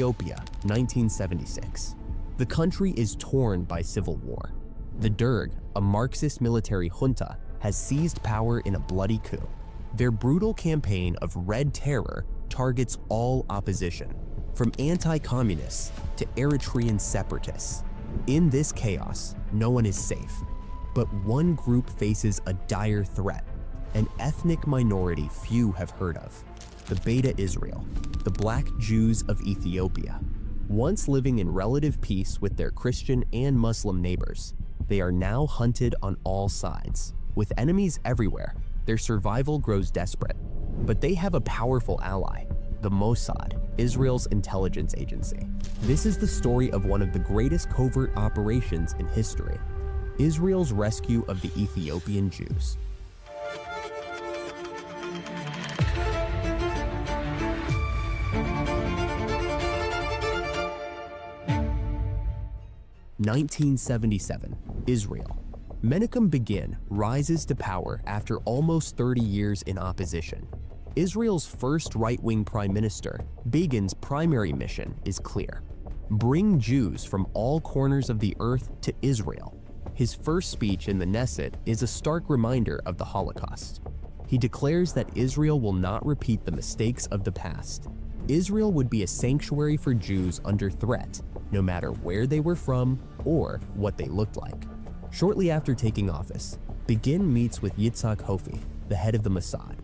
Ethiopia, 1976. The country is torn by civil war. The Derg, a Marxist military junta, has seized power in a bloody coup. Their brutal campaign of red terror targets all opposition, from anti-communists to Eritrean separatists. In this chaos, no one is safe. But one group faces a dire threat, an ethnic minority few have heard of: the Beta Israel, the Black Jews of Ethiopia. Once living in relative peace with their Christian and Muslim neighbors, they are now hunted on all sides. With enemies everywhere, their survival grows desperate. But they have a powerful ally: the Mossad, Israel's intelligence agency. This is the story of one of the greatest covert operations in history: Israel's rescue of the Ethiopian Jews. (1977) Israel. Menachem Begin rises to power after almost 30 years in opposition. Israel's first right-wing prime minister, Begin's primary mission is clear: bring Jews from all corners of the earth to Israel. His first speech in the Knesset is a stark reminder of the Holocaust. He declares that Israel will not repeat the mistakes of the past. Israel would be a sanctuary for Jews under threat, no matter where they were from or what they looked like. Shortly after taking office, Begin meets with Yitzhak Hofi, the head of the Mossad.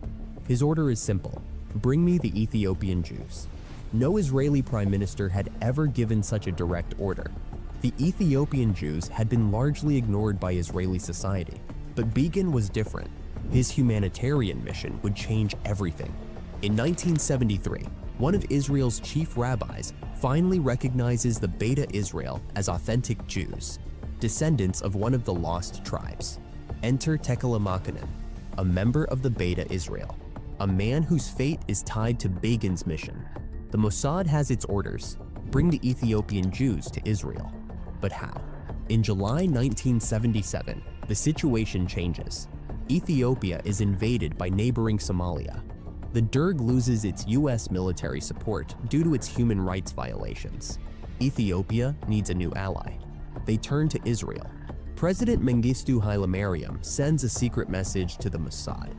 His order is simple: bring me the Ethiopian Jews. No Israeli prime minister had ever given such a direct order. The Ethiopian Jews had been largely ignored by Israeli society, but Begin was different. His humanitarian mission would change everything. In 1973, one of Israel's chief rabbis finally recognizes the Beta Israel as authentic Jews, descendants of one of the lost tribes. Enter Tekela Makanen, a member of the Beta Israel, a man whose fate is tied to Begin's mission. The Mossad has its orders: bring the Ethiopian Jews to Israel. But how? In July 1977, the situation changes. Ethiopia is invaded by neighboring Somalia. The Derg loses its US military support due to its human rights violations. Ethiopia needs a new ally. They turn to Israel. President Mengistu Haile Mariam sends a secret message to the Mossad.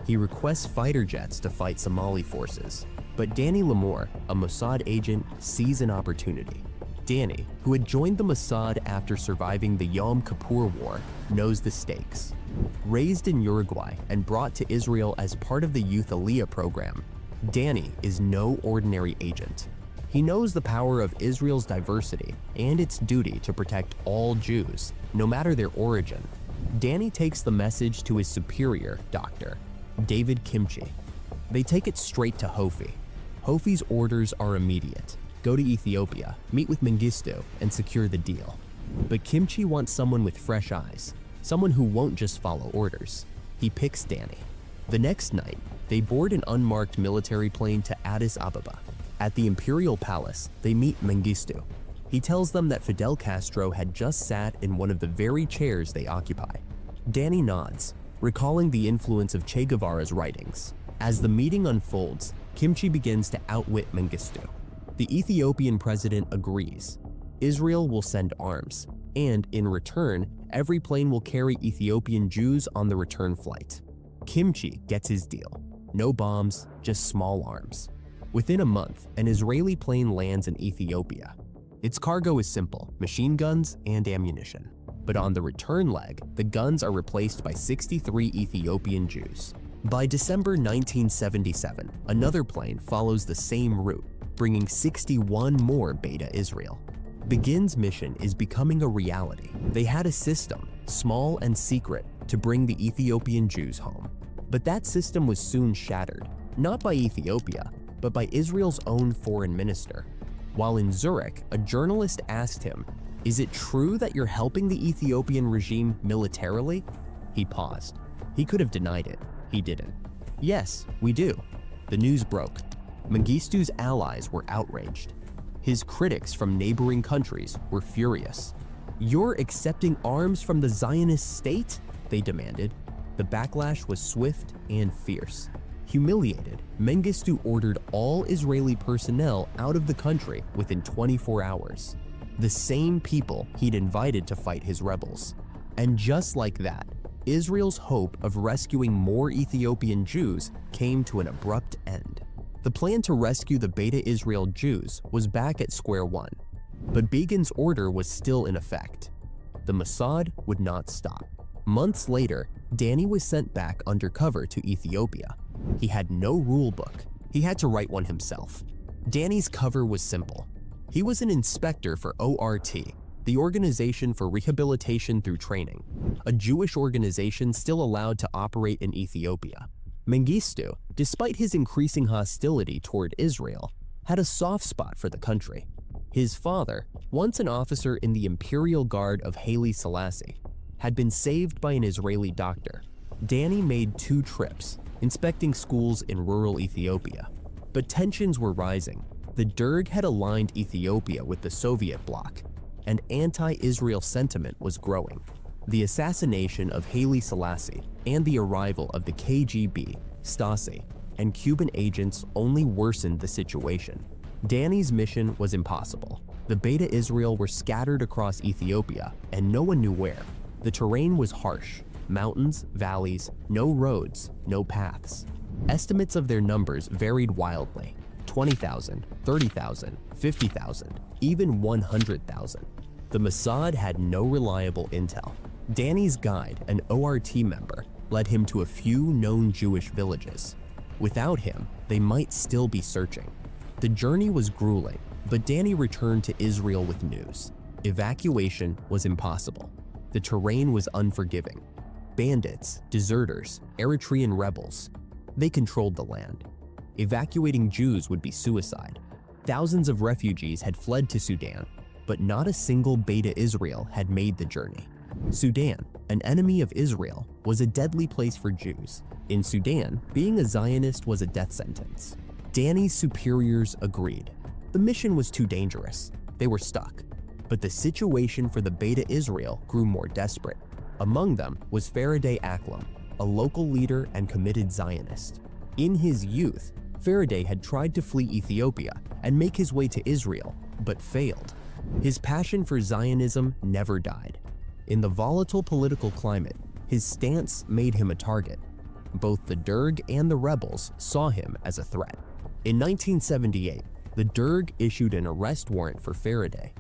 He requests fighter jets to fight Somali forces, but Danny Lamour, a Mossad agent, sees an opportunity. Danny, who had joined the Mossad after surviving the Yom Kippur War, knows the stakes. Raised in Uruguay and brought to Israel as part of the Youth Aliyah program, Danny is no ordinary agent. He knows the power of Israel's diversity and its duty to protect all Jews, no matter their origin. Danny takes the message to his superior, Dr. David Kimchi. They take it straight to Hofi. Hofi's orders are immediate: go to Ethiopia, meet with Mengistu, and secure the deal. But Kimchi wants someone with fresh eyes, someone who won't just follow orders. He picks Danny. The next night, they board an unmarked military plane to Addis Ababa. At the Imperial Palace, they meet Mengistu. He tells them that Fidel Castro had just sat in one of the very chairs they occupy. Danny nods, recalling the influence of Che Guevara's writings. As the meeting unfolds, Kimchi begins to outwit Mengistu. The Ethiopian president agrees. Israel will send arms, and in return, every plane will carry Ethiopian Jews on the return flight. Kimchi gets his deal. No bombs, just small arms. Within a month, an Israeli plane lands in Ethiopia. Its cargo is simple: machine guns and ammunition. But on the return leg, the guns are replaced by 63 Ethiopian Jews. By December 1977, another plane follows the same route, bringing 61 more Beta Israel. Begin's mission is becoming a reality. They had a system, small and secret, to bring the Ethiopian Jews home. But that system was soon shattered, not by Ethiopia, but by Israel's own foreign minister. While in Zurich, a journalist asked him, "Is it true that you're helping the Ethiopian regime militarily?" He paused. He could have denied it. He didn't. "Yes, we do." The news broke. Mengistu's allies were outraged. His critics from neighboring countries were furious. "You're accepting arms from the Zionist state?" they demanded. The backlash was swift and fierce. Humiliated, Mengistu ordered all Israeli personnel out of the country within 24 hours. The same people he'd invited to fight his rebels. And just like that, Israel's hope of rescuing more Ethiopian Jews came to an abrupt end. The plan to rescue the Beta Israel Jews was back at square one, but Begin's order was still in effect. The Mossad would not stop. Months later, Danny was sent back undercover to Ethiopia. He had no rule book. He had to write one himself. Danny's cover was simple. He was an inspector for ORT, the Organization for Rehabilitation Through Training, a Jewish organization still allowed to operate in Ethiopia. Mengistu, despite his increasing hostility toward Israel, had a soft spot for the country. His father, once an officer in the Imperial Guard of Haile Selassie, had been saved by an Israeli doctor. Danny made 2 trips, inspecting schools in rural Ethiopia. But tensions were rising. The Derg had aligned Ethiopia with the Soviet bloc, and anti-Israel sentiment was growing. The assassination of Haile Selassie and the arrival of the KGB, Stasi, and Cuban agents only worsened the situation. Danny's mission was impossible. The Beta Israel were scattered across Ethiopia, and no one knew where. The terrain was harsh. Mountains, valleys, no roads, no paths. Estimates of their numbers varied wildly. 20,000, 30,000, 50,000, even 100,000. The Mossad had no reliable intel. Danny's guide, an ORT member, led him to a few known Jewish villages. Without him, they might still be searching. The journey was grueling, but Danny returned to Israel with news. Evacuation was impossible. The terrain was unforgiving. Bandits, deserters, Eritrean rebels, they controlled the land. Evacuating Jews would be suicide. Thousands of refugees had fled to Sudan, but not a single Beta Israel had made the journey. Sudan, an enemy of Israel, was a deadly place for Jews. In Sudan, being a Zionist was a death sentence. Danny's superiors agreed. The mission was too dangerous. They were stuck. But the situation for the Beta Israel grew more desperate. Among them was Faraday, a local leader and committed Zionist. In his youth, Faraday had tried to flee Ethiopia and make his way to Israel, but failed. His passion for Zionism never died. In the volatile political climate, his stance made him a target. Both the Derg and the rebels saw him as a threat. In 1978, the Derg issued an arrest warrant for Faraday.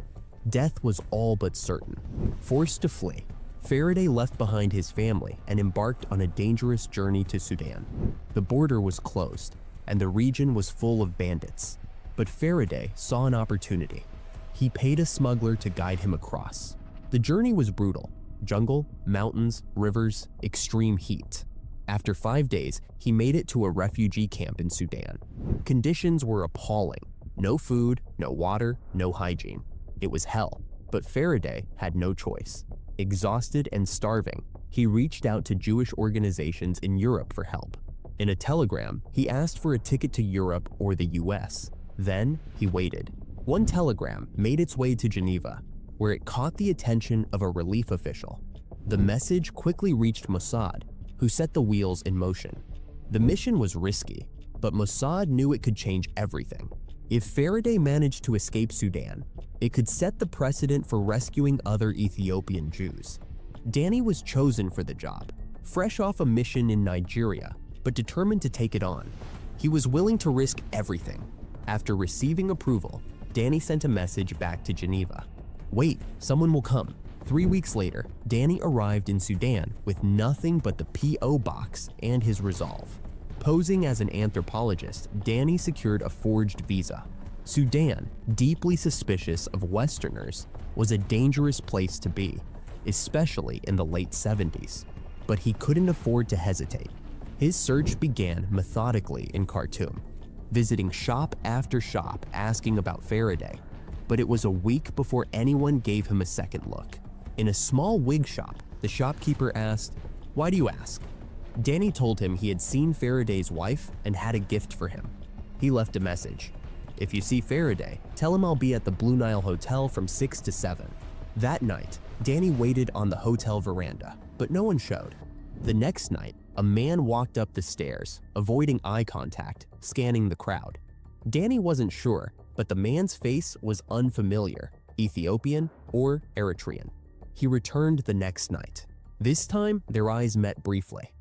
Death was all but certain. Forced to flee, Faraday left behind his family and embarked on a dangerous journey to Sudan. The border was closed, and the region was full of bandits. But Faraday saw an opportunity. He paid a smuggler to guide him across. The journey was brutal: jungle, mountains, rivers, extreme heat. After 5 days, he made it to a refugee camp in Sudan. Conditions were appalling. No food, no water, no hygiene. It was hell, but Faraday had no choice. Exhausted and starving, he reached out to Jewish organizations in Europe for help. In a telegram, he asked for a ticket to Europe or the US. Then, he waited. One telegram made its way to Geneva, where it caught the attention of a relief official. The message quickly reached Mossad, who set the wheels in motion. The mission was risky, but Mossad knew it could change everything. If Faraday managed to escape Sudan, it could set the precedent for rescuing other Ethiopian Jews. Danny was chosen for the job, fresh off a mission in Nigeria, but determined to take it on. He was willing to risk everything. After receiving approval, Danny sent a message back to Geneva. "Wait, someone will come." 3 weeks later, Danny arrived in Sudan with nothing but the P.O. box and his resolve. Posing as an anthropologist, Danny secured a forged visa. Sudan, deeply suspicious of Westerners, was a dangerous place to be, especially in the late 70s. But he couldn't afford to hesitate. His search began methodically in Khartoum, visiting shop after shop asking about Faraday. But it was a week before anyone gave him a second look. In a small wig shop, the shopkeeper asked, "Why do you ask?" Danny told him he had seen Faraday's wife and had a gift for him. He left a message. "If you see Faraday, tell him I'll be at the Blue Nile Hotel from 6 to 7. That night, Danny waited on the hotel veranda, but no one showed. The next night, a man walked up the stairs, avoiding eye contact, scanning the crowd. Danny wasn't sure, but the man's face was unfamiliar, Ethiopian or Eritrean. He returned the next night. This time, their eyes met briefly.